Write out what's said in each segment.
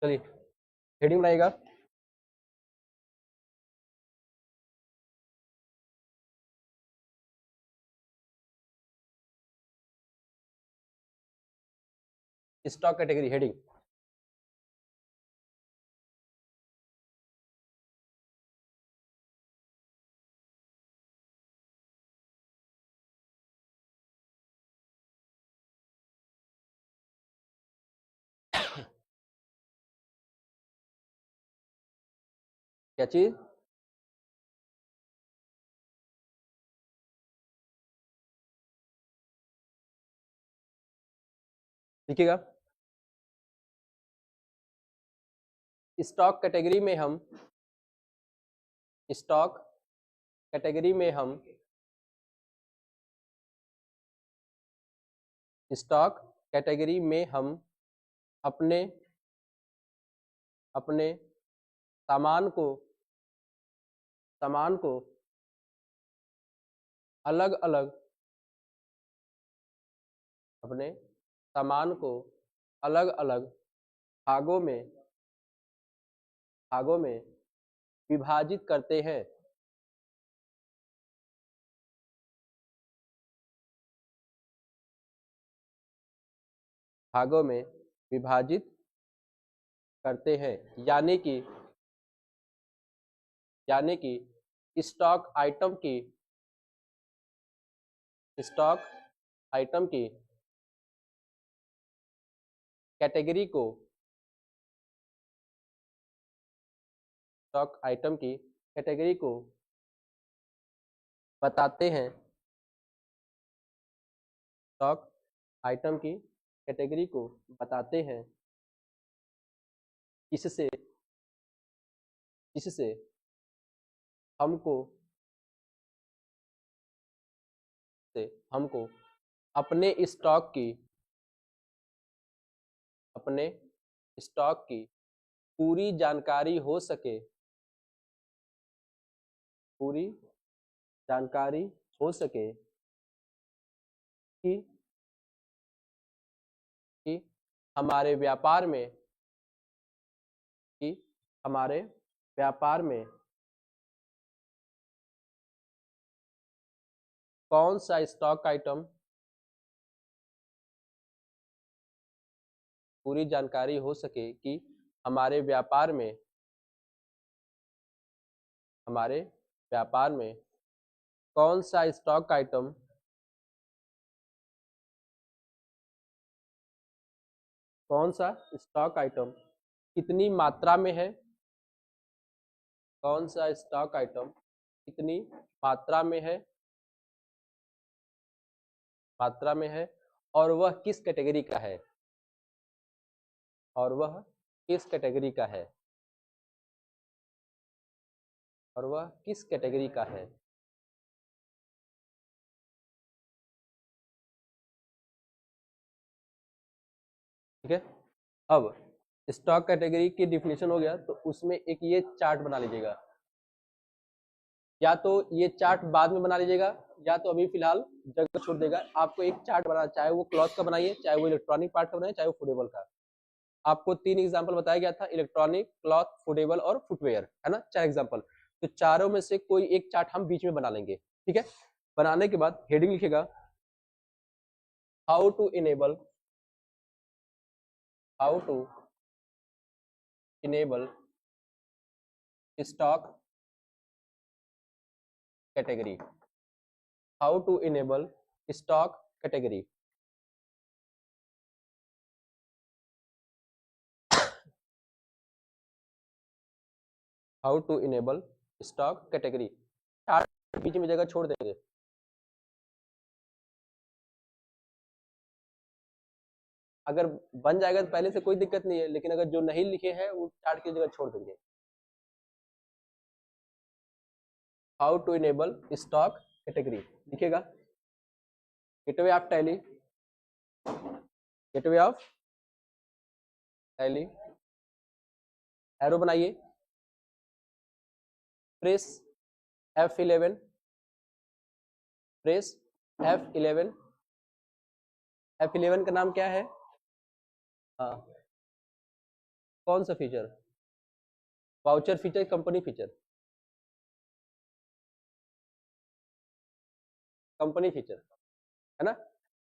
चलिए हेडिंग बनाइएगा। Stock category heading. क्या चीज? लिखिएगा। स्टॉक कैटेगरी में हम स्टॉक कैटेगरी में हम स्टॉक कैटेगरी में हम अपने अपने सामान को अलग अलग अपने सामान को अलग अलग भागों में विभाजित करते हैं। भागों में विभाजित करते हैं यानी कि स्टॉक आइटम की कैटेगरी को स्टॉक आइटम की कैटेगरी को बताते हैं। स्टॉक आइटम की कैटेगरी को बताते हैं इससे हमको अपने स्टॉक की पूरी जानकारी हो सके कि हमारे व्यापार में कौन सा स्टॉक आइटम पूरी जानकारी हो सके कि हमारे व्यापार में कौन सा स्टॉक आइटम कितनी मात्रा में है, कौन सा स्टॉक आइटम कितनी मात्रा में है और वह किस कैटेगरी का है ठीक है। अब स्टॉक कैटेगरी की डिफिनेशन हो गया तो उसमें एक ये चार्ट बना लीजिएगा, या तो ये चार्ट बाद में बना लीजिएगा या तो अभी फिलहाल जगह छोड़ देगा। आपको एक चार्ट बनाना, चाहे वो क्लॉथ का बनाइए, चाहे वो इलेक्ट्रॉनिक पार्ट का बनाइए, चाहे वो फूडेबल का। आपको 3 एग्जाम्पल बताया गया था, इलेक्ट्रॉनिक, क्लॉथ, फूडेबल और फुटवेयर, है ना, 4 एग्जाम्पल। तो चारों में से कोई एक चार्ट हम बीच में बना लेंगे, ठीक है। बनाने के बाद हेडिंग लिखेगा how to enable stock category, how to enable stock category. How to enable stock category, chart बीच में जगह छोड़ देंगे। अगर बन जाएगा तो पहले से कोई दिक्कत नहीं है, लेकिन अगर जो नहीं लिखे हैं वो चार्ट की जगह छोड़ देंगे। How to enable stock category लिखेगा। Gateway of Tally, gateway of Tally, arrow बनाइए, press F11, press F11। F11 का नाम क्या है? हाँ, कौन सा feature? Voucher feature, company feature? Company feature, है ना।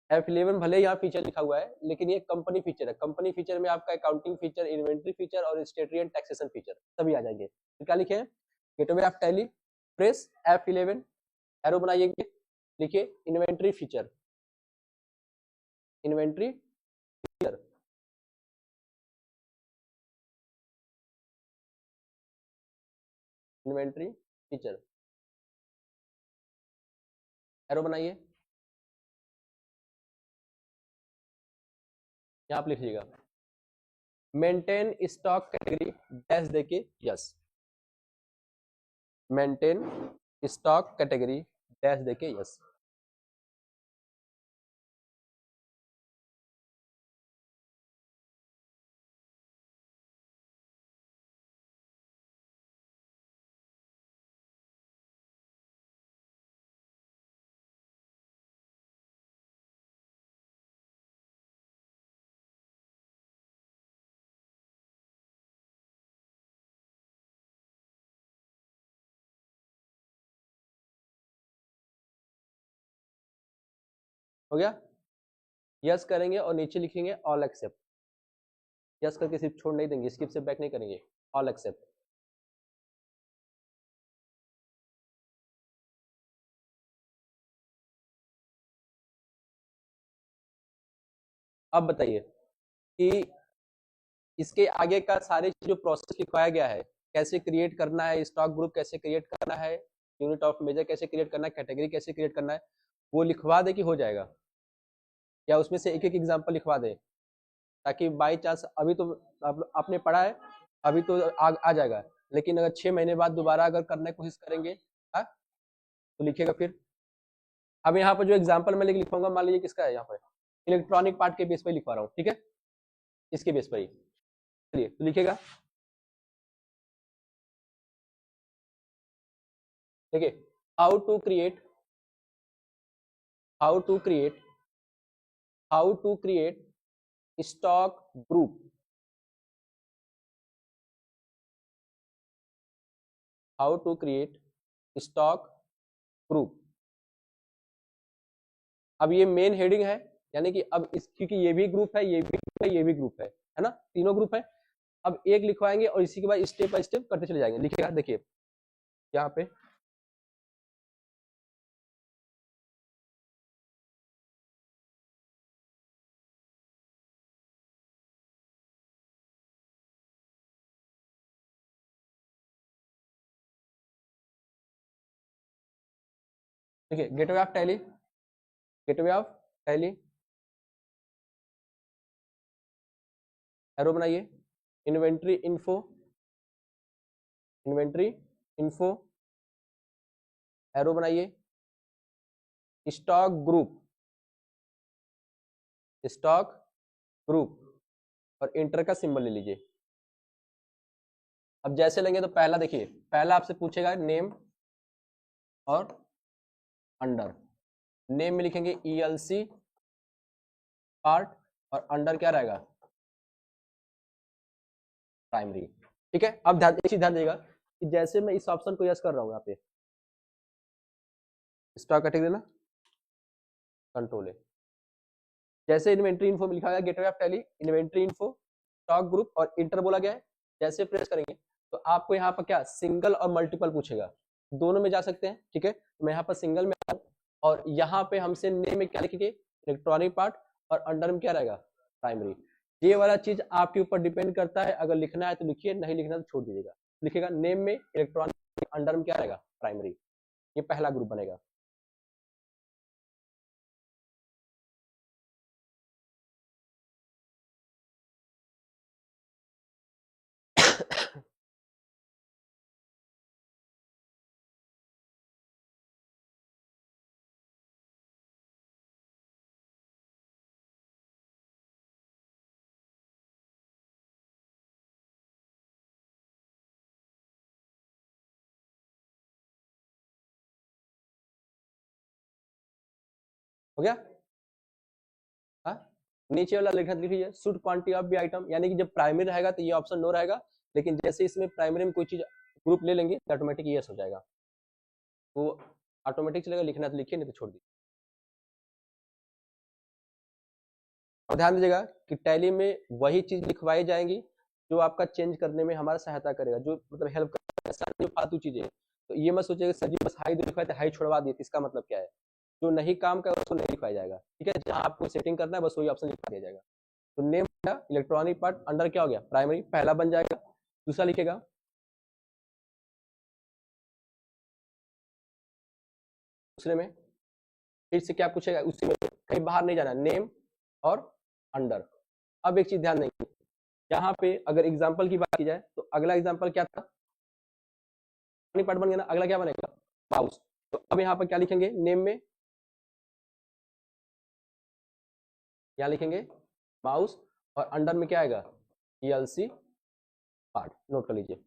F11 भले यहाँ फीचर लिखा हुआ है, लेकिन ये कंपनी फीचर है। कंपनी फीचर में आपका अकाउंटिंग फीचर, इन्वेंट्री फीचर और स्टेटरी एंड टैक्सेशन फीचर सभी आ जाएंगे। तो क्या लिखे हैं? Gateway of tally, press F11, arrow बनाइएगा, लिखिए inventory feature, inventory feature, inventory feature, arrow बनाइए, यहाँ आप लिखिएगा मेंटेन स्टॉक कैटेगरी डैश देके yes, maintain stock category dash देके यस। हो गया? यस करेंगे और नीचे लिखेंगे ऑल एक्सेप्ट। यस करके सिर्फ छोड़ नहीं देंगे, स्किप से बैक नहीं करेंगे, ऑल एक्सेप्ट। अब बताइए कि इसके आगे का सारे जो प्रोसेस लिखवाया गया है, कैसे क्रिएट करना है स्टॉक ग्रुप, कैसे क्रिएट करना है यूनिट ऑफ मेजर, कैसे क्रिएट करना है कैटेगरी, कैसे क्रिएट करना है, वो लिखवा दे कि हो जाएगा, या उसमें से एक एक एग्जाम्पल लिखवा दे, ताकि बाई चांस अभी तो आपने पढ़ा है, अभी तो आ जाएगा, लेकिन अगर 6 महीने बाद दोबारा अगर करने की कोशिश करेंगे, हाँ, तो लिखिएगा फिर। अब यहाँ पर जो एग्जाम्पल मैं लिखवाऊंगा, मान लीजिए किसका है, यहाँ पर इलेक्ट्रॉनिक पार्ट के बेस पर लिखवा रहा हूँ, ठीक है, इसके बेस पर ही चलिए तो लिखेगा। देखिए how to create, how to create, how to create stock group, how to create stock group. अब ये मेन हेडिंग है, यानी कि अब इस, क्योंकि ये भी ग्रुप है, ये भी ग्रुप है, ये भी ग्रुप है ना, तीनों ग्रुप है। अब एक लिखवाएंगे और इसी के बाद स्टेप बाय स्टेप करते चले जाएंगे। लिखिएगा, देखिए यहाँ पे देखिए gateway of Tally, gateway of Tally, arrow बनाइए, inventory info, inventory info, arrow बनाइए, स्टॉक ग्रुप, स्टॉक ग्रुप, और इंटर का सिंबल ले लीजिए। अब जैसे लेंगे तो पहला देखिए, पहला आपसे पूछेगा नेम और अंडर, नेम में लिखेंगे ELC पार्ट और अंडर क्या रहेगा, प्राइमरी। ठीक है, अब ध्यान, एक चीज ध्यान देगा कि जैसे मैं इस ऑप्शन को यस कर रहा हूँ यहाँ पे, स्टॉक कैटेगरी ना, कंट्रोल है, जैसे इन्वेंट्री इन्फो में लिखा गया gateway of tally, inventory info, stock group और इंटर बोला गया है, जैसे प्रेस करेंगे तो आपको यहाँ पर क्या सिंगल और मल्टीपल पूछेगा, दोनों में जा सकते हैं। ठीक है, मैं यहाँ पर सिंगल में आऊँ और यहाँ पे हमसे नेम में क्या लिखेंगे, इलेक्ट्रॉनिक पार्ट, और अंडर में क्या रहेगा, प्राइमरी। ये वाला चीज आपके ऊपर डिपेंड करता है, अगर लिखना है तो लिखिए, नहीं लिखना तो छोड़ दीजिएगा। लिखेगा नेम में इलेक्ट्रॉनिक, अंडर में क्या रहेगा, प्राइमरी। ये पहला ग्रुप बनेगा। हो गया। हाँ, नीचे वाला लिखा लिखिए should quantity of B item, यानी कि जब प्राइमरी रहेगा तो ये ऑप्शन नो रहेगा, लेकिन जैसे इसमें प्राइमरी में कोई चीज ग्रुप ले लेंगे तो ऑटोमेटिक यस हो जाएगा, तो ऑटोमेटिक चलेगा। लिखना तो लिखिए, नहीं तो छोड़ दीजिए। और ध्यान दीजिएगा कि टैली में वही चीज लिखवाई जाएंगी जो आपका चेंज करने में हमारा सहायता करेगा, जो मतलब हेल्प करेगा, सारी जो फालतू चीजें। तो ये मत सोचिएगा सर जी बस हाई दो लिखवाए थे, हाई छोड़वा दिए, इसका मतलब क्या है, जो नहीं काम का उसको नहीं लिखवाया जाएगा। ठीक है, जहाँ आपको सेटिंग करना है बस वही ऑप्शन लिखा दिया जाएगा। तो नेम इलेक्ट्रॉनिक पार्ट, अंडर क्या हो गया, प्राइमरी, पहला बन जाएगा। दूसरा लिखेगा, दूसरे में फिर से क्या पूछेगा, उसी में कहीं बाहर नहीं जाना, नेम और अंडर। अब एक चीज ध्यान देंगे, यहाँ पे अगर एग्जाम्पल की बात की जाए तो अगला एग्जाम्पल क्या था, पार्ट बन गया ना, अगला क्या बनेगा, माउस। तो अब यहाँ पर क्या लिखेंगे, नेम में क्या लिखेंगे, माउस, और अंडर में क्या आएगा, ELC पार्ट। नोट कर लीजिए।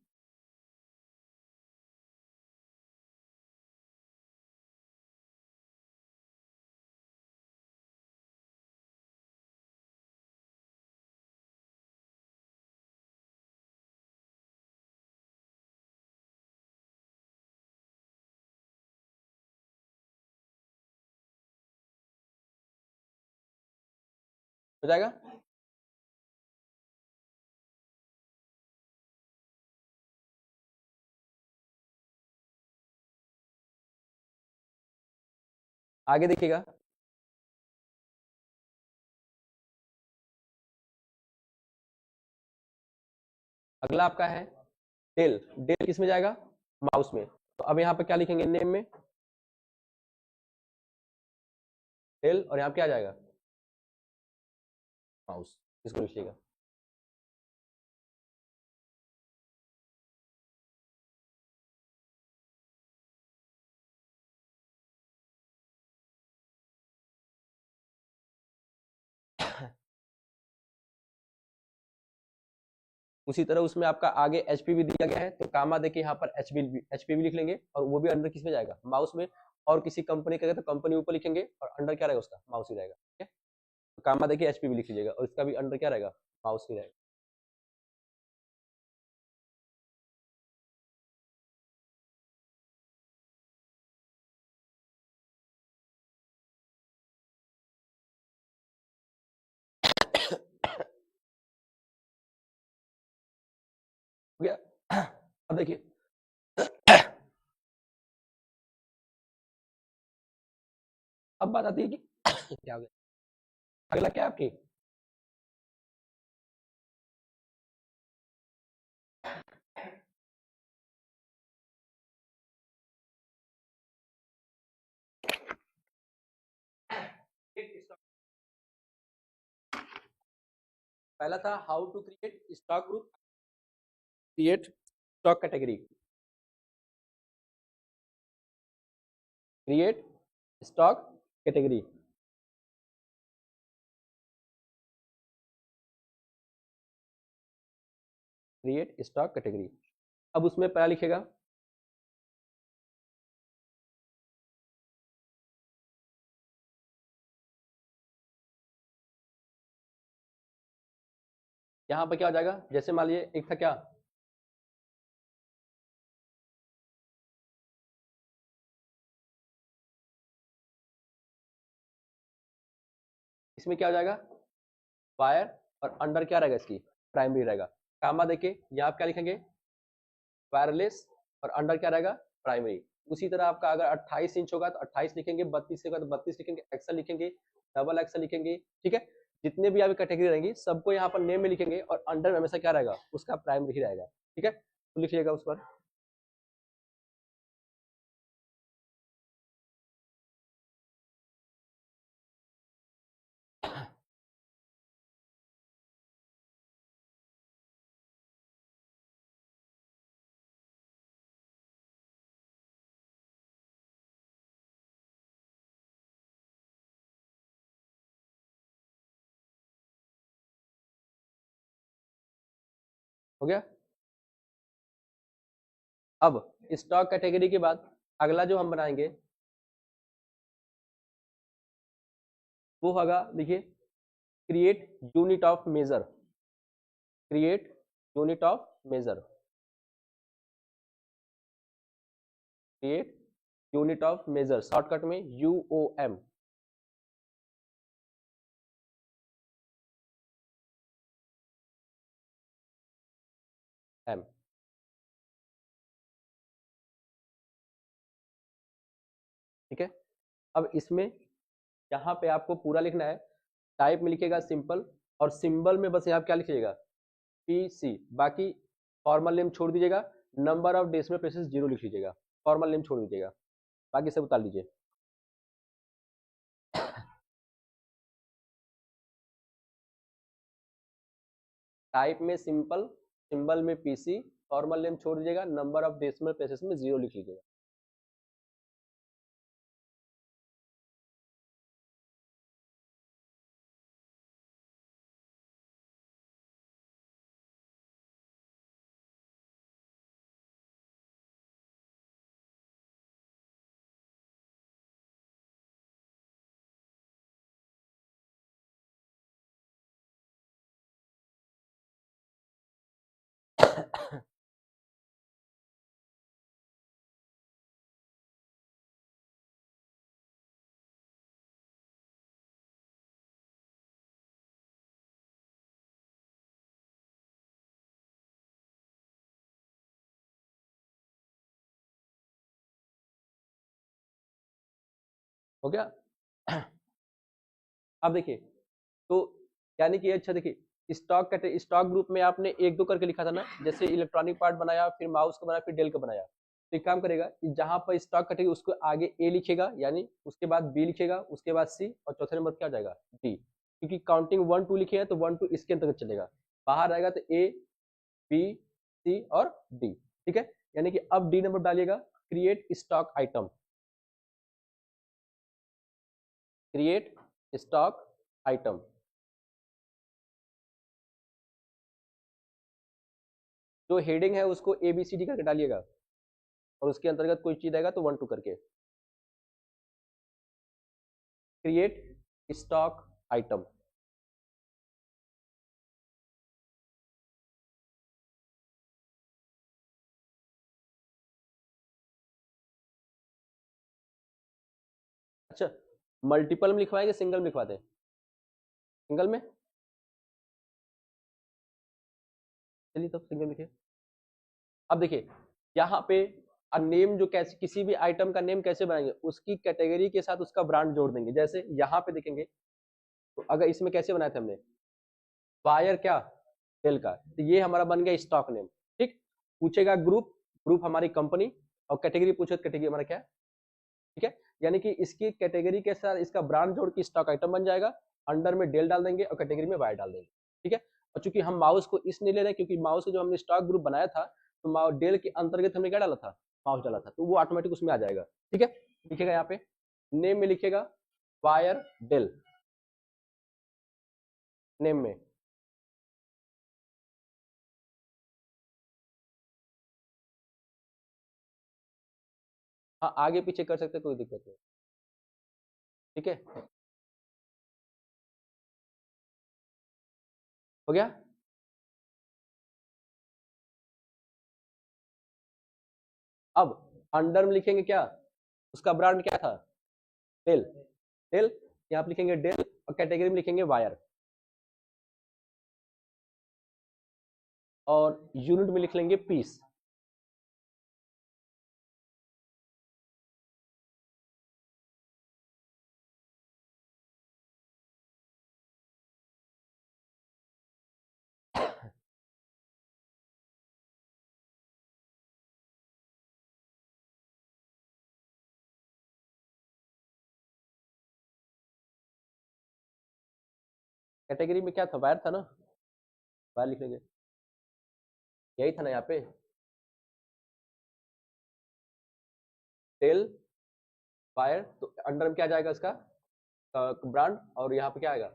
हो जाएगा। आगे देखिएगा, अगला आपका है डेल। डेल किस में जाएगा, माउस में। तो अब यहाँ पर क्या लिखेंगे, नेम में डेल, और यहाँ पे क्या जाएगा, माउस। इसको लिखिएगा। उसी तरह उसमें आपका आगे एचपी भी दिया गया है, तो कामा देखिए यहाँ पर एचपी भी लिख लेंगे, और वो भी अंडर किस में जाएगा, माउस में। और किसी कंपनी का तो कंपनी ऊपर लिखेंगे और अंडर क्या रहेगा उसका, माउस ही रहेगा। ठीक है, तो कामा देखिए एचपी भी लिख लीजिएगा, और इसका भी अंडर क्या रहेगा, माउस ही रहेगा। हो गया। अब देखिए, अब बात आती है कि क्या हो गया, अगला क्या आपकी, पहला था how to create stock group, create stock category, create stock category, create stock category. अब उसमें पहला लिखेगा, यहाँ पे क्या हो जाएगा, जैसे मान लीजिए एक था क्या, इसमें क्या हो जाएगा, वायर, और अंडर क्या रहेगा इसकी, प्राइमरी रहेगा। कामा देखिए यहाँ आप क्या लिखेंगे, वायरलेस, और अंडर क्या रहेगा, प्राइमरी। उसी तरह आपका अगर 28 इंच होगा तो 28 लिखेंगे, 32 होगा तो 32 लिखेंगे, एक्सल लिखेंगे, डबल एक्सल लिखेंगे, ठीक है। जितने भी आपकी कैटेगरी रहेंगी सबको यहाँ पर नेम में लिखेंगे, और अंडर में हमेशा क्या रहेगा, उसका प्राइमरी ही रहेगा, ठीक है। तो लिखिएगा उस पर। हो गया। अब स्टॉक कैटेगरी के बाद अगला जो हम बनाएंगे वो होगा, देखिए, create unit of measure, create unit of measure, create unit of measure, shortcut में यूओएम, एम, ठीक है। अब इसमें यहाँ पे आपको पूरा लिखना है, टाइप में लिखिएगा सिंपल, और सिंबल में बस यहाँ क्या लिखिएगा, पीसी, बाकी फॉर्मल नेम छोड़ दीजिएगा, नंबर ऑफ डेसिमल प्लेसेस 0 लिख लीजिएगा, फॉर्मल नेम छोड़ दीजिएगा, बाकी सब उतार लीजिए। टाइप में सिंपल, सिंबल में पीसी, फॉर्मल नेम छोड़ दीजिएगा, नंबर ऑफ डेसिमल प्लेसेस में 0 लिख लीजिएगा। हो गया। अब देखिए, तो यानी कि अच्छा देखिए, स्टॉक ग्रुप में आपने एक दो करके लिखा था ना, जैसे इलेक्ट्रॉनिक पार्ट बनाया, फिर माउस का बनाया, फिर डेल का बनाया। तो एक काम करेगा कि जहां पर स्टॉक कटेगी उसको आगे ए लिखेगा, यानी उसके बाद बी लिखेगा, उसके बाद सी, और चौथे नंबर क्या हो जाएगा, डी, क्योंकि काउंटिंग 1 2 लिखे हैं तो 1 2 इसके अंतर्गत चलेगा। बाहर आएगा तो ए, बी, सी और डी, ठीक है। यानी कि अब डी नंबर डालिएगा, create stock item, create stock item. जो हेडिंग है उसको ए बी सी डी करके डालिएगा, और उसके अंतर्गत कोई चीज आएगा तो 1 2 करके, क्रिएट स्टॉक आइटम। अच्छा, मल्टीपल में लिखवाएंगे, सिंगल में लिखवाते हैं, सिंगल में, चलिए तब सिंगल लिखिए। अब देखिए यहाँ पे नेम जो कैसे, किसी भी आइटम का नेम कैसे बनाएंगे, उसकी कैटेगरी के साथ उसका ब्रांड जोड़ देंगे। जैसे यहाँ पे देखेंगे तो अगर इसमें कैसे बनाए थे हमने, वायर क्या, डेल का, तो ये हमारा बन गया स्टॉक नेम, ठीक। पूछेगा ग्रुप, ग्रुप हमारी कंपनी, और कैटेगरी पूछे, कैटेगरी हमारा क्या, ठीक है। यानी कि इसकी कैटेगरी के साथ इसका ब्रांड जोड़ के स्टॉक आइटम बन जाएगा, अंडर में डेल डाल देंगे और कैटेगरी में वायर डाल देंगे, ठीक है। और चूंकि हम माउस को इसलिए ले रहे हैं क्योंकि माउस को जो हमने स्टॉक ग्रुप बनाया था तो डेल के अंतर्गत हमने क्या डाला था, माउस डाला था, तो वो ऑटोमेटिक उसमें आ जाएगा, ठीक है। लिखेगा यहाँ पे, नेम में लिखेगा वायर डेल, नेम में। हाँ आगे पीछे कर सकते, कोई दिक्कत नहीं, ठीक है। हो गया। अब अंडर में लिखेंगे क्या, उसका ब्रांड क्या था, डेल, डेल यहाँ पे लिखेंगे डेल, और कैटेगरी में लिखेंगे वायर, और यूनिट में लिख लेंगे पीस। कैटेगरी में क्या था, वायर था ना, वायर लिख लेंगे, यही था ना यहाँ पे, डेल वायर, तो अंडर में क्या जाएगा इसका ब्रांड, और यहाँ पे क्या आएगा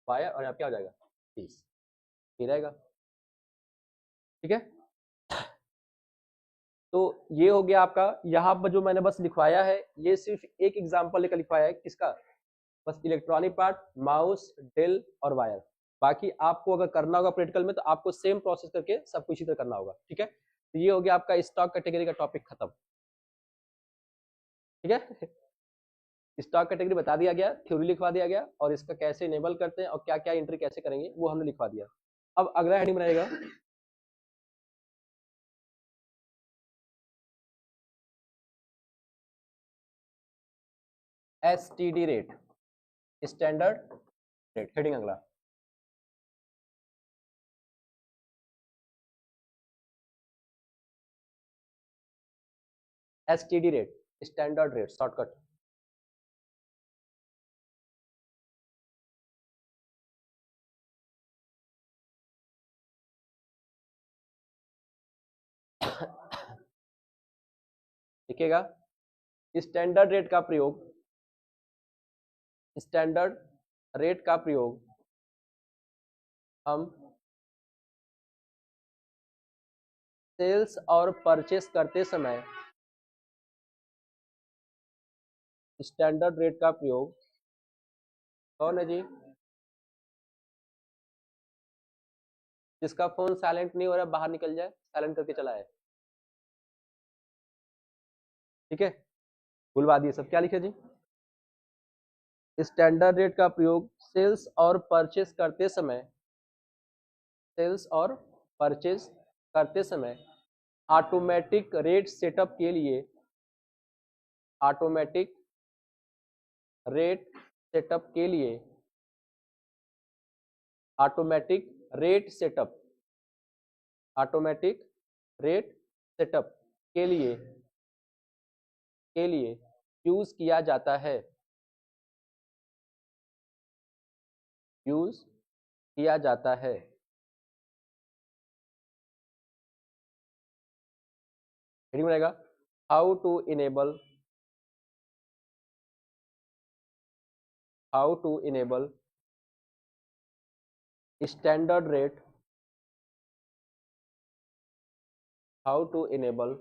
वायर, और यहाँ पे क्या हो जाएगा पीस, ये रहेगा, ठीक है। तो ये हो गया आपका, यहाँ पर जो मैंने बस लिखवाया है ये सिर्फ एक एग्जांपल लेकर लिखवाया है, किसका, बस इलेक्ट्रॉनिक पार्ट, माउस, डेल और वायर। बाकी आपको अगर करना होगा प्रैक्टिकल में तो आपको सेम प्रोसेस करके सब कुछ इधर करना होगा, ठीक है। तो ये हो गया आपका स्टॉक कैटेगरी का टॉपिक खत्म, ठीक है। स्टॉक कैटेगरी बता दिया गया, थ्योरी लिखवा दिया गया, और इसका कैसे इनेबल करते हैं और क्या क्या एंट्री कैसे करेंगे वो हमने लिखवा दिया। अब अगला हेडिंग रहेगा STD rate, standard rate, heading अगला। STD rate, standard rate, shortcut. लिखिएगा, स्टैंडर्ड रेट का प्रयोग, स्टैंडर्ड रेट का प्रयोग हम सेल्स और परचेस करते समय, स्टैंडर्ड रेट का प्रयोग, कौन है जी, जिसका फोन साइलेंट नहीं हो रहा बाहर निकल जाए, साइलेंट करके चला है, ठीक है, बुलवा दिए सब, क्या लिखे जी, स्टैंडर्ड रेट का प्रयोग सेल्स और परचेस करते समय, सेल्स और परचेस करते समय ऑटोमेटिक रेट सेटअप के लिए, ऑटोमेटिक रेट सेटअप के लिए, automatic rate setup, automatic rate setup के लिए यूज किया जाता है, यूज किया जाता है। हेडिंग रहेगा how to enable, how to enable standard rate, how to enable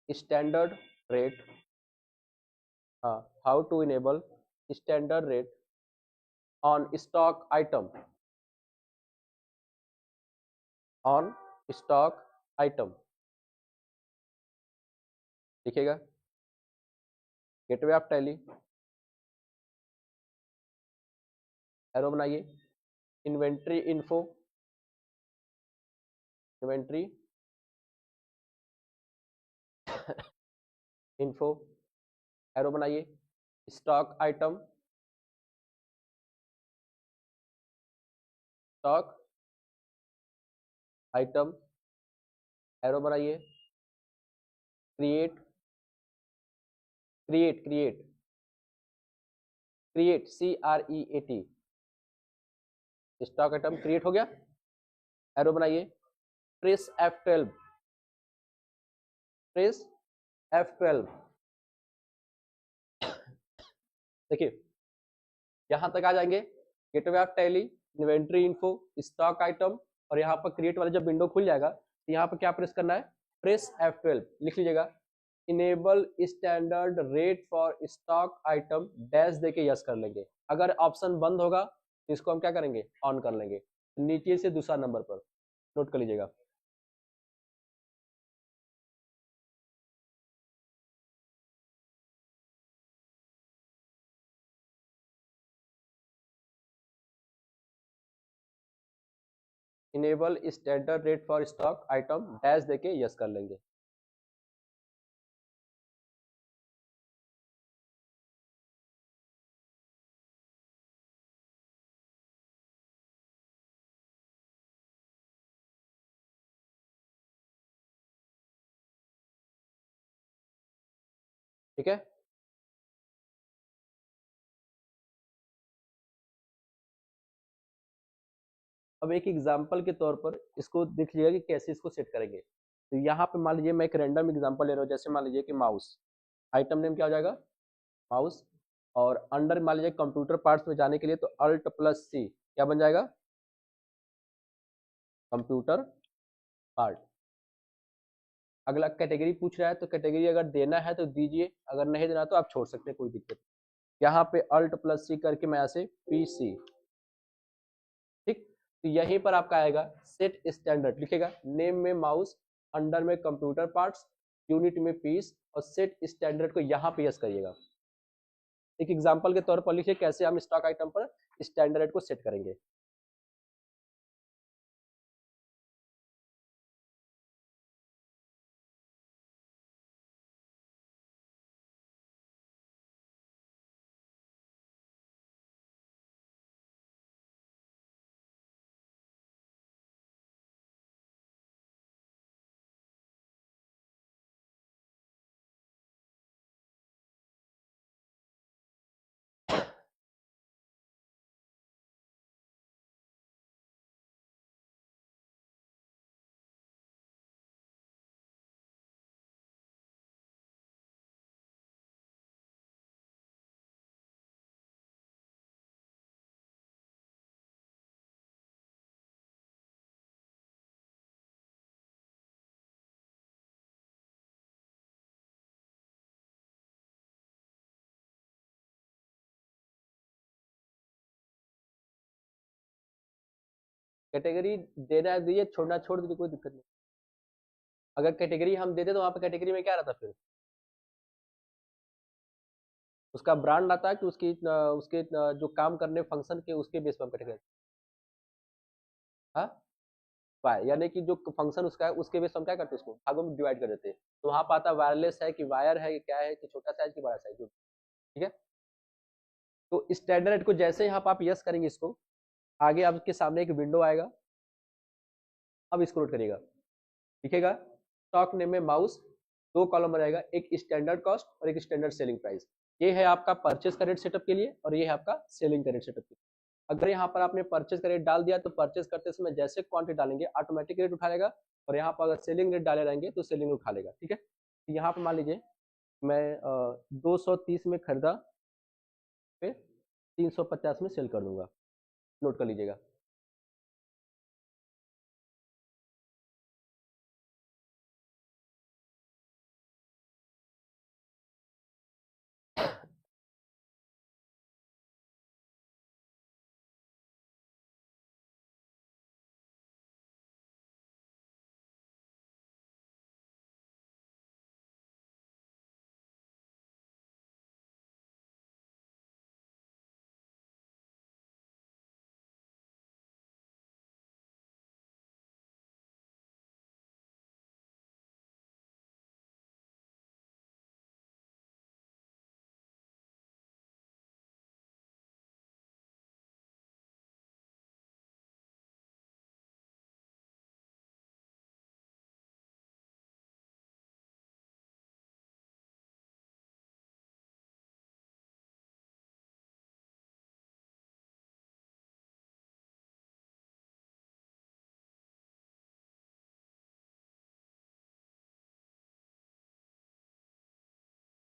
standard rate, हाँ, how to enable standard rate on stock item, on stock item, लिखिएगा, गेटवे ऑफ टैली, एरो बनाइए, inventory info, inventory info, arrow बनाइए, stock item, stock item, arrow बनाइए, create, create, create, क्रिएट, CREAT, stock item create हो गया, arrow बनाइए, press F12, press F12, देखिए यहां तक आ जाएंगे, gateway of tally, inventory info, stock item, और यहाँ पर क्रिएट वाला जब विंडो खुल जाएगा तो यहाँ पर क्या प्रेस करना है, प्रेस F12, लिख लीजिएगा, enable standard rate for stock item dash देके यस कर लेंगे, अगर ऑप्शन बंद होगा तो इसको हम क्या करेंगे, ऑन कर लेंगे, नीचे से दूसरा नंबर पर नोट कर लीजिएगा। Enable standard rate for stock item dash देके यस कर लेंगे। ठीक है, अब एक एग्जांपल के तौर पर इसको देख लीजिएगा कि कैसे इसको सेट करेंगे। तो यहाँ पे मान लीजिए मैं एक रैंडम एग्जांपल ले रहा हूँ, जैसे मान लीजिए कि माउस, आइटम नेम क्या हो जाएगा, माउस, और अंडर मान लीजिए कंप्यूटर पार्ट्स में जाने के लिए तो अल्ट प्लस सी क्या बन जाएगा, कंप्यूटर पार्ट। अगला कैटेगरी पूछ रहा है, तो कैटेगरी अगर देना है तो दीजिए, अगर नहीं देना तो आप छोड़ सकते हैं, कोई दिक्कत। यहाँ पे अल्ट प्लस सी करके मैं ऐसे पीसी, ठीक। तो यहीं पर आपका आएगा सेट स्टैंडर्ड, लिखेगा नेम में माउस, अंडर में कंप्यूटर पार्ट्स, यूनिट में पीस, और सेट स्टैंडर्ड को यहाँ पे यस करिएगा। एक एग्जांपल के तौर पर लिखिए कैसे हम स्टॉक आइटम पर स्टैंडर्ड को सेट करेंगे। कैटेगरी देना है दीजिए, छोड़ना छोड़ दीजिए, कोई दिक्कत नहीं। अगर कैटेगरी हम देते तो वहाँ पे कैटेगरी में क्या रहता, फिर उसका ब्रांड आता है कि उसके जो काम करने फंक्शन के उसके बेस पर हम कैटेगरी, हाँ, वायर, यानी कि जो फंक्शन उसका है उसके बेस पर हम क्या करते हैं, उसको भागों में डिवाइड कर देते हैं। तो वहाँ पर आता है वायरलेस है कि वायर है कि क्या है, कि छोटा साइज की बड़ा साइज, ठीक है। तो स्टैंडर्ड को जैसे यहाँ पर आप यस करेंगे, इसको आगे आपके सामने एक विंडो आएगा। अब इसको नोट करिएगा, लिखेगा स्टॉक नेम में माउस, दो कॉलम बनाएगा, एक स्टैंडर्ड कॉस्ट और एक स्टैंडर्ड सेलिंग प्राइस। ये है आपका परचेज का रेट सेटअप के लिए, और ये है आपका सेलिंग का रेट सेटअप के लिए। अगर यहाँ पर आपने परचेज का रेट डाल दिया तो परचेज करते समय जैसे क्वांटिटी डालेंगे ऑटोमेटिक रेट उठा लेगा, और यहाँ पर अगर सेलिंग रेट डाले रहेंगे तो सेलिंग उठा लेगा, ठीक है। तो यहाँ पर मान लीजिए मैं 230 में खरीदा, पे 350 में सेल कर दूंगा, नोट कर लीजिएगा।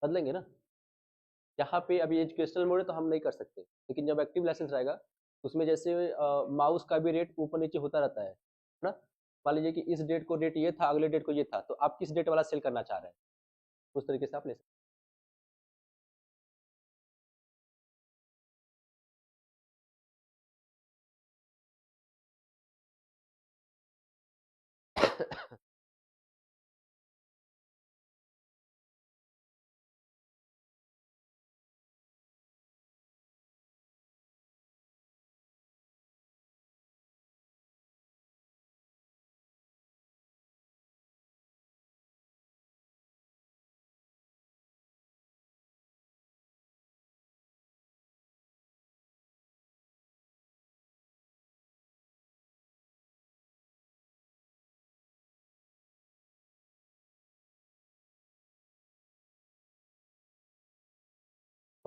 बदलेंगे ना, यहाँ पे अभी एजुकेशनल मोड है तो हम नहीं कर सकते, लेकिन जब एक्टिव लाइसेंस रहेगा उसमें जैसे माउस का भी रेट ऊपर नीचे होता रहता है ना। मान लीजिए कि इस डेट को रेट ये था, अगले डेट को ये था, तो आप किस डेट वाला सेल करना चाह रहे हैं, उस तरीके से आप ले सकते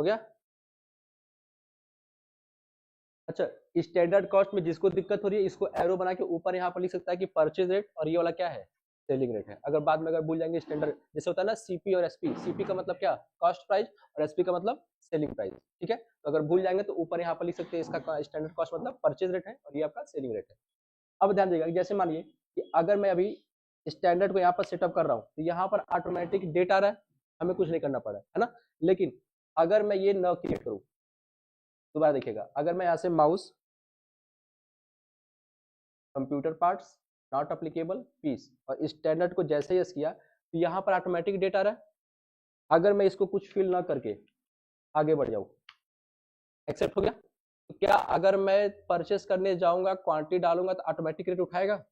हो गया। अच्छा, स्टैंडर्ड कॉस्ट में जिसको दिक्कत हो रही है इसको एरो बना के ऊपर यहाँ पर लिख सकता है कि परचेज रेट, और ये वाला क्या है, सेलिंग रेट है। अगर बाद में अगर भूल जाएंगे स्टैंडर्ड, जैसे होता है ना सीपी और एसपी, सीपी का मतलब क्या, कॉस्ट प्राइस, और एसपी का मतलब सेलिंग प्राइस, ठीक है। तो अगर भूल जाएंगे तो ऊपर यहाँ पर लिख सकते हैं इसका स्टैंडर्ड कॉस्ट मतलब परचेज रेट है और ये आपका सेलिंग रेट है। अब ध्यान दीजिएगा, जैसे मानिए कि अगर मैं अभी स्टैंडर्ड को यहाँ पर सेटअप कर रहा हूँ तो यहाँ पर ऑटोमेटिक डेट आ रहा है, हमें कुछ नहीं करना पड़ा है ना। लेकिन अगर मैं ये न क्रिएट करूँ, दोबारा देखिएगा, अगर मैं यहाँ से mouse computer parts not applicable piece और स्टैंडर्ड को जैसे ही किया तो यहाँ पर ऑटोमेटिक डेट आ रहा है। अगर मैं इसको कुछ फिल ना करके आगे बढ़ जाऊँ, एक्सेप्ट हो गया, तो क्या अगर मैं परचेस करने जाऊंगा क्वांटिटी डालूंगा तो ऑटोमेटिक रेट उठाएगा,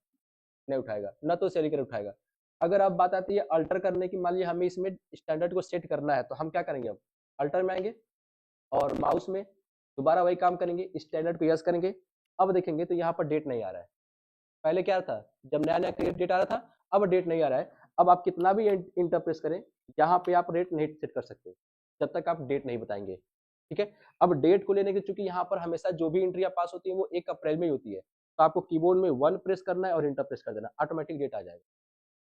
नहीं उठाएगा, ना तो सेलिंग रेट उठाएगा। अगर अब बात आती है अल्टर करने की, मान लीजिए हमें इसमें स्टैंडर्ड को सेट करना है तो हम क्या करेंगे, अब अल्टर में आएंगे और माउस में दोबारा वही काम करेंगे, स्टैंडर्ड को यस करेंगे। अब देखेंगे तो यहाँ पर डेट नहीं आ रहा है। पहले क्या था, जब नया नया क्रिएट डेट आ रहा था, अब डेट नहीं आ रहा है। अब आप कितना भी इंटर प्रेस करें, यहाँ पे आप रेट नहीं सेट कर सकते जब तक आप डेट नहीं बताएंगे, ठीक है। अब डेट को लेने के चूंकि यहाँ पर हमेशा जो भी एंट्रियां पास होती है वो 1 अप्रैल में ही होती है, तो आपको कीबोर्ड में 1 प्रेस करना है और इंटर प्रेस कर देना, ऑटोमेटिक डेट आ जाएगा,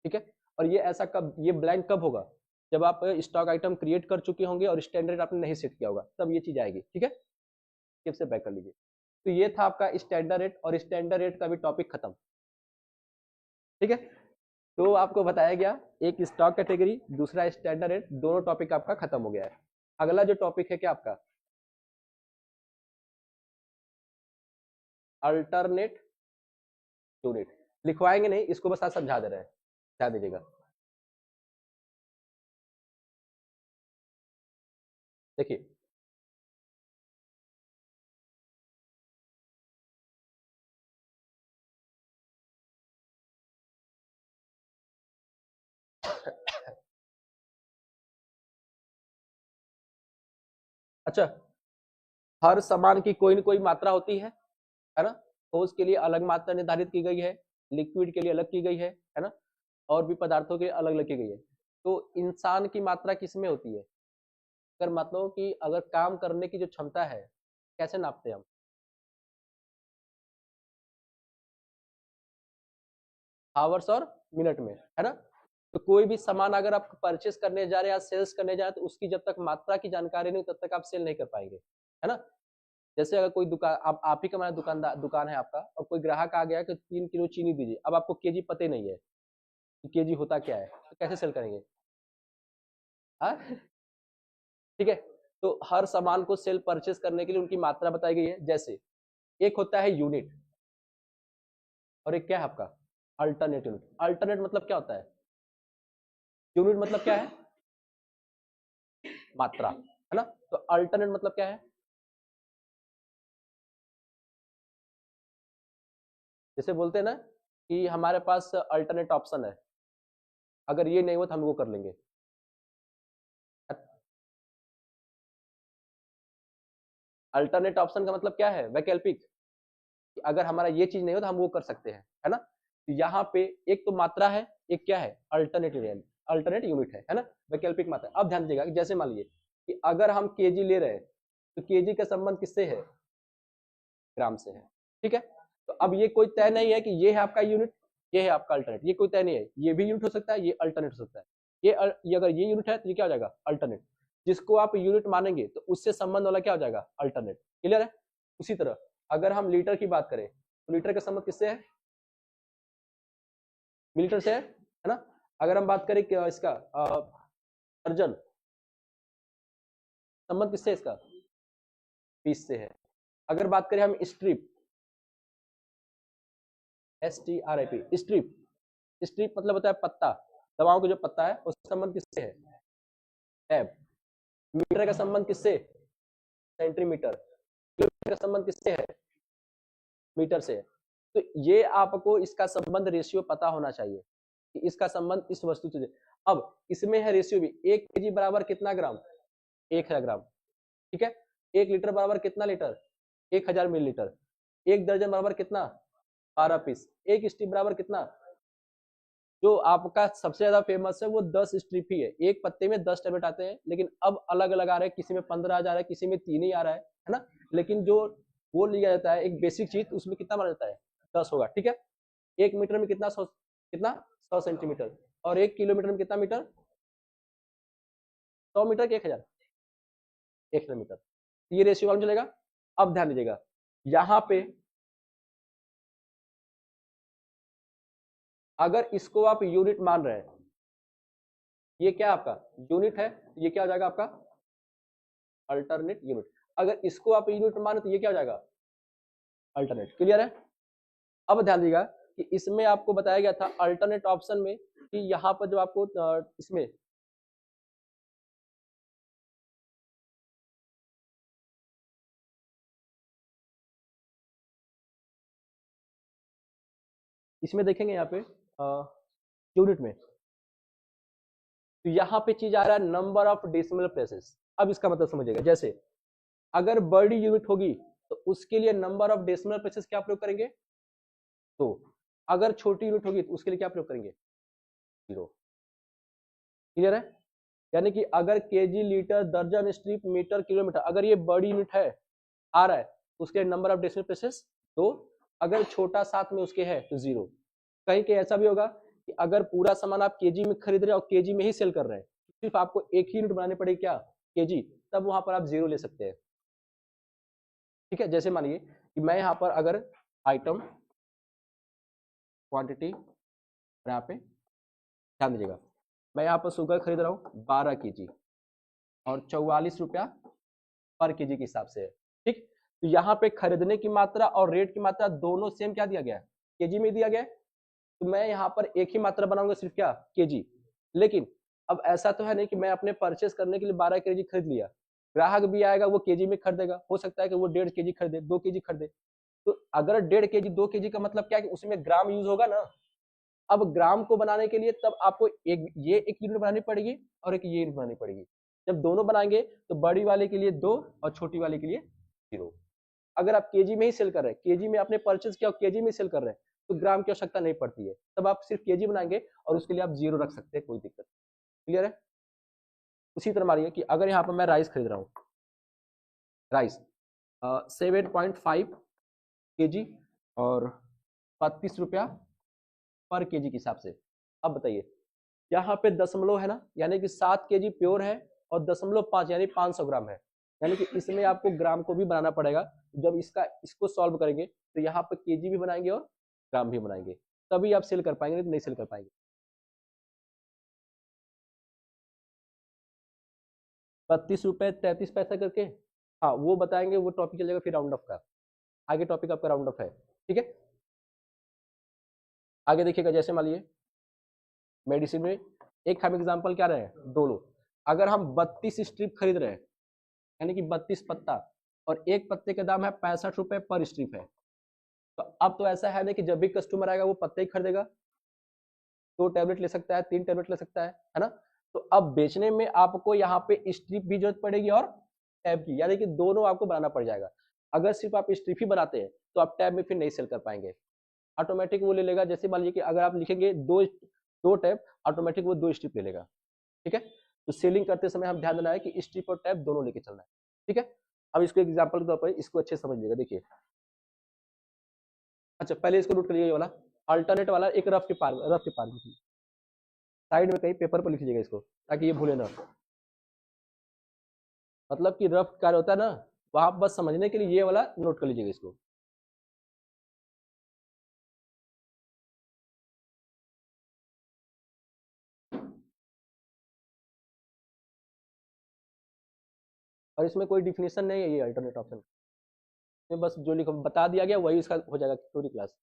ठीक है। और ये ऐसा कब, ये ब्लैंक कब होगा, जब आप स्टॉक आइटम क्रिएट कर चुके होंगे और स्टैंडर्ड आपने नहीं सेट किया होगा, तब ये चीज आएगी, ठीक है। स्किप से बैक कर लीजिए। तो ये था आपका स्टैंडर्ड रेट, और स्टैंडर्ड रेट का भी टॉपिक खत्म, ठीक है। तो आपको बताया गया एक स्टॉक कैटेगरी, दूसरा स्टैंडर्ड रेट, दोनों टॉपिक आपका खत्म हो गया है। अगला जो टॉपिक है क्या आपका, अल्टरनेट यूनिट। लिखवाएंगे नहीं इसको, बस आज समझा दे रहे हैं, ध्यान दीजिएगा। देखिए अच्छा, हर सामान की कोई न कोई मात्रा होती है ना। ठोस के लिए अलग मात्रा निर्धारित की गई है, लिक्विड के लिए अलग की गई है ना, और भी पदार्थों के लिए अलग अलग की गई है। तो इंसान की मात्रा किसमें होती है, अगर मतलब कि अगर काम करने की जो क्षमता है, कैसे नापते हैं हम, आवर्स और मिनट में, है ना। तो कोई भी सामान अगर आप परचेस करने जा रहे हैं या सेल्स करने जा रहे हैं तो उसकी जब तक मात्रा की जानकारी नहीं तब तक आप सेल नहीं कर पाएंगे, है ना। जैसे अगर कोई दुकान, आप ही का हमारा दुकानदार दुकान है आपका, और कोई ग्राहक आ गया कि 3 किलो चीनी दीजिए, अब आपको केजी पता ही नहीं है कि केजी होता क्या है, तो कैसे सेल करेंगे, हाँ। ठीक है। तो हर सामान को सेल परचेस करने के लिए उनकी मात्रा बताई गई है। जैसे एक होता है यूनिट, और एक क्या है आपका, अल्टरनेट यूनिट। अल्टरनेट मतलब क्या होता है, यूनिट मतलब क्या है, मात्रा, है ना। तो अल्टरनेट मतलब क्या है, जैसे बोलते हैं ना कि हमारे पास अल्टरनेट ऑप्शन है, अगर ये नहीं हो तो हम वो कर लेंगे। अल्टरनेट ऑप्शन का मतलब क्या है, वैकल्पिक, कि अगर हमारा ये चीज नहीं हो तो हम वो कर सकते हैं, है ना। तो यहाँ पे एक तो मात्रा है, एक क्या है, अल्टरनेट अल्टरनेट यूनिट है ना, वैकल्पिक मात्रा। अब ध्यान दीजिएगा, जैसे मान लीजिए कि अगर हम केजी ले रहे हैं तो केजी का संबंध किससे है, ग्राम से है, ठीक है। तो अब ये कोई तय नहीं है कि ये है आपका यूनिट, ये है आपका अल्टरनेट, ये कोई तय नहीं है, ये भी यूनिट हो सकता है, ये अल्टरनेट हो सकता है। ये अगर ये यूनिट है तो ये क्या हो जाएगा, अल्टरनेट। जिसको आप यूनिट मानेंगे तो उससे संबंध वाला क्या हो जाएगा, अल्टरनेट। क्लियर है। उसी तरह अगर हम लीटर की बात करें तो लीटर का संबंध किससे है, मिलीटर से है ना। अगर हम बात करें इसका दर्जन, संबंध किससे है इसका, 20 से है। अगर बात करें हम स्ट्रिप, STRIP, स्ट्रिप, स्ट्रिप मतलब होता है पत्ता, दवाओं का जो पत्ता है उसका संबंध किससे है, टैब। मीटर का संबंध किससे, सेंटीमीटर। किलोमीटर का संबंध किससे है, मीटर से। तो ये आपको इसका संबंध रेशियो पता होना चाहिए कि इसका संबंध इस वस्तु से। अब इसमें है रेशियो भी, 1 केजी बराबर कितना ग्राम, 1000 ग्राम, ठीक है। 1 लीटर बराबर कितना लीटर, 1000 मिलीलीटर। 1 दर्जन बराबर कितना, 12 पीस। 1 स्टिक बराबर कितना, जो आपका सबसे ज्यादा फेमस है वो 10 स्ट्रिप ही है, एक पत्ते में 10 टैबलेट आते हैं, लेकिन अब अलग अलग आ रहे हैं, किसी में 15 आ जा रहा है, किसी में 3 ही आ रहा है ना। लेकिन जो वो लिया जाता है एक बेसिक चीज, उसमें कितना माना जाता है, 10 होगा, ठीक है। 1 मीटर में कितना, 100 कितना, 100 सेंटीमीटर, और 1 किलोमीटर में कितना मीटर, 100 मीटर के 1000, 1 किलोमीटर, ये रेशियो वाला चलेगा। अब ध्यान दीजिएगा, यहाँ पे अगर इसको आप यूनिट मान रहे हैं, ये क्या आपका यूनिट है, ये क्या हो जाएगा आपका अल्टरनेट यूनिट। अगर इसको आप यूनिट माने तो ये क्या हो जाएगा अल्टरनेट। क्लियर है। अब ध्यान दीजिएगा कि इसमें आपको बताया गया था अल्टरनेट ऑप्शन में कि यहाँ पर जो आपको इसमें इसमें देखेंगे यहाँ पे यूनिट में, तो यहाँ पे चीज आ रहा है नंबर ऑफ डेसिमल प्लेसेस। अब इसका मतलब समझिएगा, जैसे अगर बड़ी यूनिट होगी तो उसके लिए नंबर ऑफ डेसिमल प्लेसेस क्या प्रयोग करेंगे, तो अगर छोटी यूनिट होगी तो उसके लिए क्या प्रयोग करेंगे, 0। क्लियर है। यानी कि अगर केजी, लीटर, दर्जन, स्ट्रिप, मीटर, किलोमीटर, अगर ये बड़ी यूनिट है आ रहा है तो उसके नंबर ऑफ डेसिमल प्लेसेस 2, अगर छोटा साथ में उसके है तो 0। कहीं कहीं ऐसा भी होगा कि अगर पूरा सामान आप केजी में खरीद रहे हैं और केजी में ही सेल कर रहे हैं, सिर्फ आपको एक ही यूनिट बनानी पड़ेगी क्या, केजी, तब वहां पर आप 0 ले सकते हैं। ठीक है। जैसे मानिए कि मैं यहाँ पर अगर आइटम क्वांटिटी, यहाँ पे ध्यान दीजिएगा, मैं यहाँ पर शुगर खरीद रहा हूँ 12 kg और 44 रुपया पर केजी के हिसाब से है। ठीक, तो यहाँ पे खरीदने की मात्रा और रेट की मात्रा दोनों सेम क्या दिया गया है, केजी में दिया गया है। तो मैं यहाँ पर एक ही मात्रा बनाऊंगा, सिर्फ क्या, केजी। लेकिन अब ऐसा तो है नहीं कि मैं अपने परचेस करने के लिए 12 kg खरीद लिया, ग्राहक भी आएगा वो केजी में खरीदेगा, हो सकता है कि वो 1.5 kg खरीदे, 2 kg खरीदे। तो अगर 1.5 kg 2 kg का मतलब क्या है कि उसमें ग्राम यूज होगा ना। अब ग्राम को बनाने के लिए तब आपको एक यूनिट बनानी पड़ेगी और एक ये यूनिट बनानी पड़ेगी। जब दोनों बनाएंगे तो बड़ी वाले के लिए 2 और छोटी वाले के लिए 0। अगर आप केजी में ही सेल कर रहे हैं, केजी में आपने परचेज किया और केजी में सेल कर रहे हैं, तो ग्राम की आवश्यकता नहीं पड़ती है, तब आप सिर्फ केजी बनाएंगे और उसके लिए आप 0 रख सकते हैं, कोई दिक्कत। क्लियर है। उसी तरह मानिए कि अगर यहाँ पर मैं राइस खरीद रहा हूँ, राइस 7.5 kg और 32 रुपया पर केजी के हिसाब से। अब बताइए, यहाँ पे दशमलव है ना, यानी कि 7 kg प्योर है और 0.5 यानी 500 ग्राम है, यानी कि इसमें आपको ग्राम को भी बनाना पड़ेगा। जब इसको सॉल्व करेंगे तो यहाँ पे केजी भी बनाएंगे और ग्राम भी बनाएंगे, तभी आप सेल कर पाएंगे, नहीं तो नहीं सेल कर पाएंगे। 32 रुपये 33 पैसा करके, हाँ वो बताएंगे, वो टॉपिक चलेगा फिर राउंड ऑफ का, आगे टॉपिक आपका राउंड ऑफ है। ठीक है। आगे देखिएगा, जैसे मान लीजिए मेडिसिन में एक हम एग्जाम्पल क्या रहे हैं, डोलो। अगर हम 32 स्ट्रिप खरीद रहे हैं, यानी कि 32 पत्ता, और एक पत्ते का दाम है 65 रुपए पर स्ट्रिप है, तो अब तो ऐसा है ना कि जब भी कस्टमर आएगा वो पत्ते ही खरीदेगा, 2 टैबलेट ले सकता है, 3 टैबलेट ले सकता है ना। तो अब बेचने में आपको यहाँ पे स्ट्रिप भी जरूरत पड़ेगी और टैब की, यानी कि दोनों आपको बनाना पड़ जाएगा। अगर सिर्फ आप स्ट्रिप ही बनाते हैं तो आप टैब में फिर नहीं सेल कर पाएंगे, ऑटोमेटिक वो ले लेगा। जैसे मान लीजिए कि अगर आप लिखेंगे दो दो टैब, ऑटोमेटिक वो 2 स्ट्रिप ले लेगा। ठीक है। तो सेलिंग करते समय हम ध्यान देना है कि स्ट्रिप और टैब दोनों लेके चलना है। ठीक है। अब इसको एग्जाम्पल के तौर पर इसको अच्छे समझ लीजिएगा। देखिए, अच्छा पहले इसको नोट करिए, ये वाला अल्टरनेट वाला एक रफ के पार में साइड में कहीं पेपर पर लिख लीजिएगा इसको, ताकि ये भूले ना। मतलब कि रफ कार्य होता है ना, वहां बस समझने के लिए ये वाला नोट कर लीजिएगा इसको। और इसमें कोई डिफिनेशन नहीं है, ये अल्टरनेट ऑप्शन में बस जो लिखो बता दिया गया वही इसका हो जाएगा पूरी क्लास।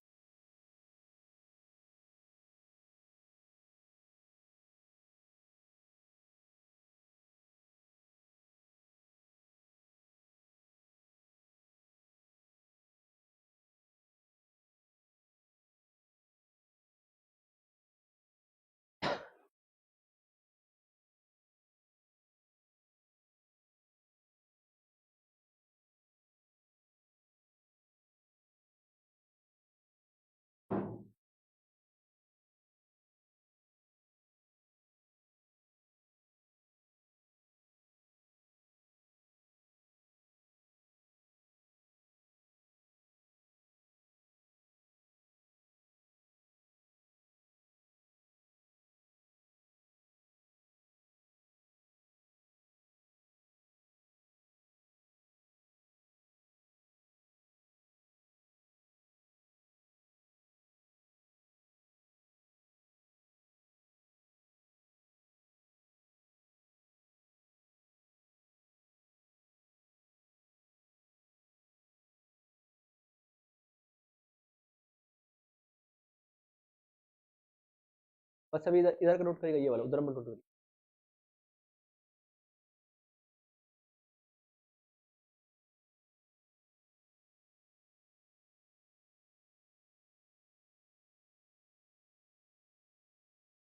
बस अभी इधर इधर का नोट करिएगा, ये वाला उधर मत नोट करिए।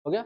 हो गया?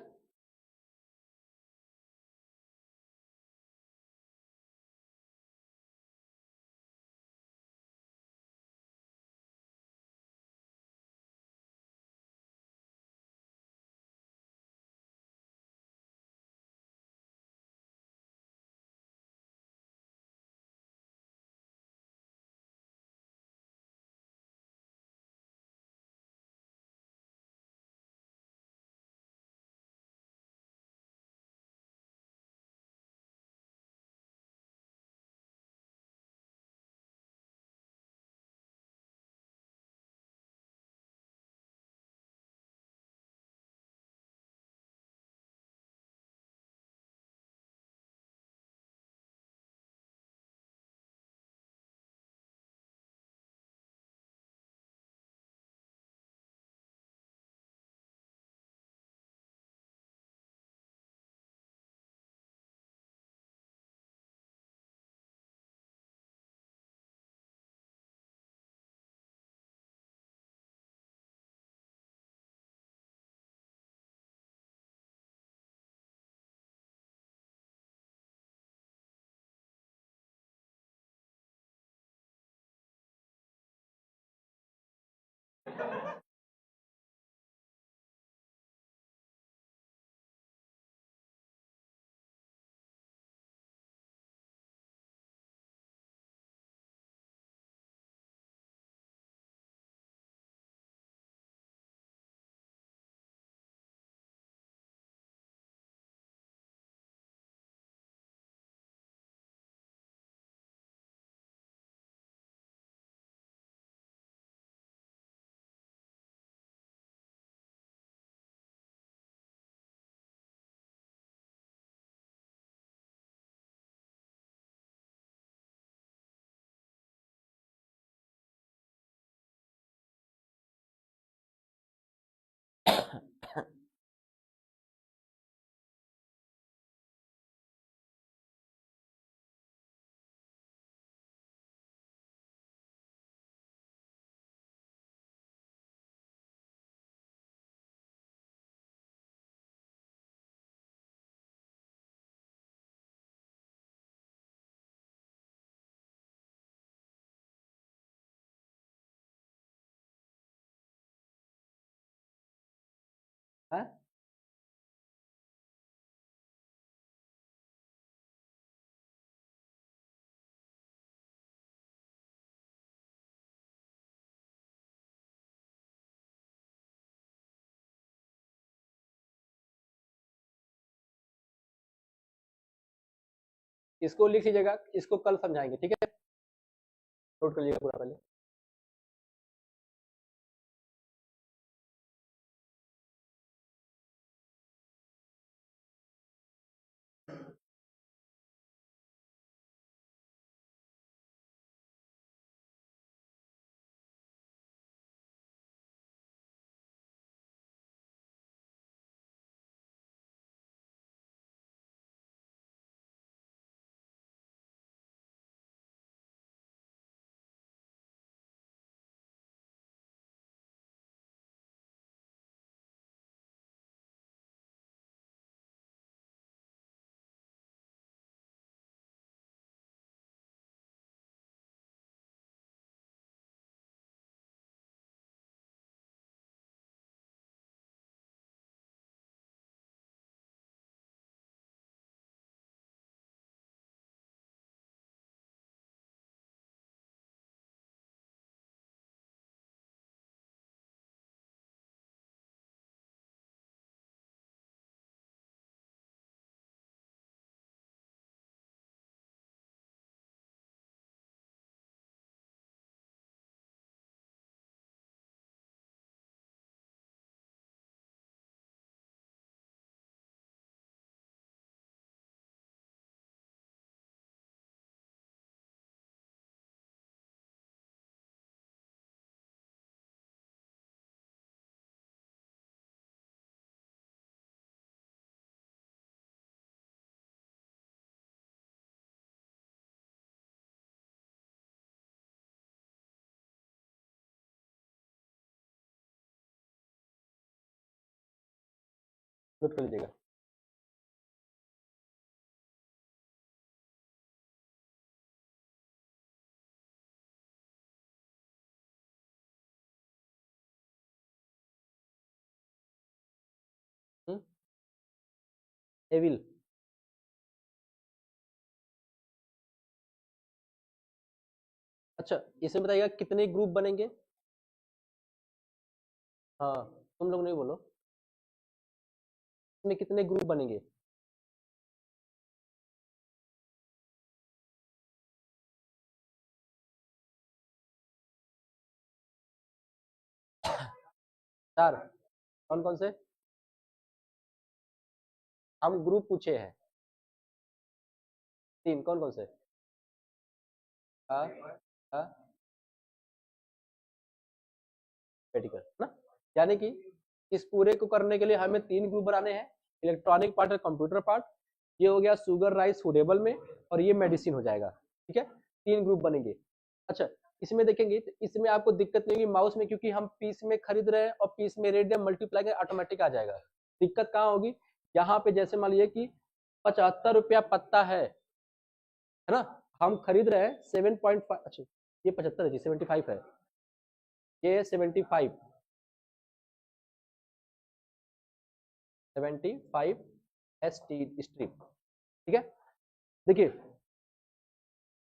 हाँ? इसको लिख लीजिएगा, इसको कल समझाएंगे, ठीक है? नोट कर लीजिएगा पूरा पहले। नोट कर लीजिएगा। एविल, अच्छा इसमें बताइएगा कितने ग्रुप बनेंगे। हाँ, तुम लोग नहीं बोलो, इसमें कितने ग्रुप बनेंगे। चार, कौन कौन से। हम ग्रुप पूछे हैं, तीन, कौन कौन से। हाँ हाँ, मेडिकल ना, यानी कि इस पूरे को करने के लिए हमें तीन ग्रुप बनाने हैं, इलेक्ट्रॉनिक पार्ट और कंप्यूटर पार्ट। ये हो गया शुगर राइस फूडेबल में, और ये मेडिसिन हो जाएगा। ठीक है, तीन ग्रुप बनेंगे। अच्छा, इसमें देखेंगे तो इसमें आपको दिक्कत नहीं होगी माउस में, क्योंकि हम पीस में खरीद रहे हैं और पीस में रेट मल्टीप्लाई ऑटोमेटिक आ जाएगा। दिक्कत कहाँ होगी, यहाँ पे जैसे मान लीजिए कि 75 रुपया पत्ता है ना, हम खरीद रहे हैं 7.5, अच्छा ये 75 है जी, 75 है, ये 75 स्ट्रिप। ठीक है, देखिए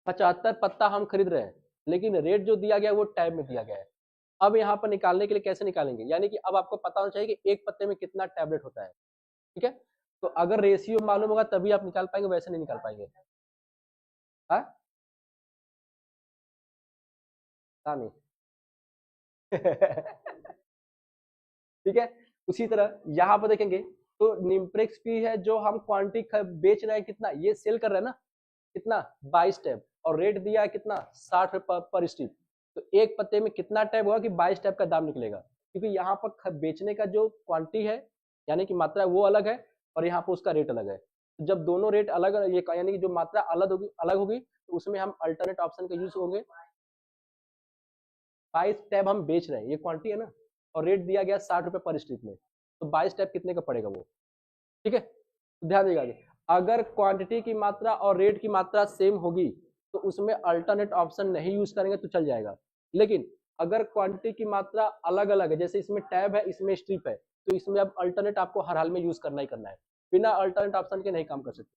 75 पत्ता हम खरीद रहे हैं, लेकिन रेट जो दिया गया है वो टैब में दिया गया है। अब यहाँ पर निकालने के लिए कैसे निकालेंगे, यानी कि अब आपको पता होना चाहिए कि एक पत्ते में कितना टैबलेट होता है। ठीक है, तो अगर रेशियो मालूम होगा तभी आप निकाल पाएंगे, वैसे नहीं निकाल पाएंगे। हाँ नहीं ठीक है, उसी तरह यहाँ पर देखेंगे तो निम्प्रेक्स भी है, जो हम क्वांटिटी बेच रहे हैं कितना, ये सेल कर रहे हैं ना, कितना 22 टैब, और रेट दिया है कितना 60 रुपए पर स्ट्रिप। तो एक पत्ते में कितना टैब होगा कि 22 टैब का दाम निकलेगा, क्योंकि यहाँ पर बेचने का जो क्वांटिटी है यानी कि मात्रा वो अलग है, और यहाँ पर उसका रेट अलग है। तो जब दोनों रेट अलग, ये यानी कि जो मात्रा अलग होगी तो उसमें हम अल्टरनेट ऑप्शन का यूज होंगे। 22 टैब हम बेच रहे हैं, ये क्वांटिटी है ना, और रेट दिया गया 60 रुपए पर स्ट्रिप में, तो 22 टैब कितने का पड़ेगा वो। ठीक है, तो ध्यान देगा, अगर क्वांटिटी की मात्रा और रेट की मात्रा सेम होगी तो उसमें अल्टरनेट ऑप्शन नहीं यूज करेंगे तो चल जाएगा। लेकिन अगर क्वांटिटी की मात्रा अलग अलग है, जैसे इसमें टैब है इसमें स्ट्रिप है, तो इसमें अब अल्टरनेट आपको हर हाल में यूज करना ही करना है, बिना अल्टरनेट ऑप्शन के नहीं काम कर सकते।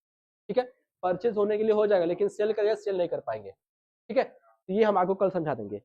ठीक है, परचेज होने के लिए हो जाएगा, लेकिन सेल करेगा सेल नहीं कर पाएंगे। ठीक है, तो ये हम आपको कल समझा देंगे।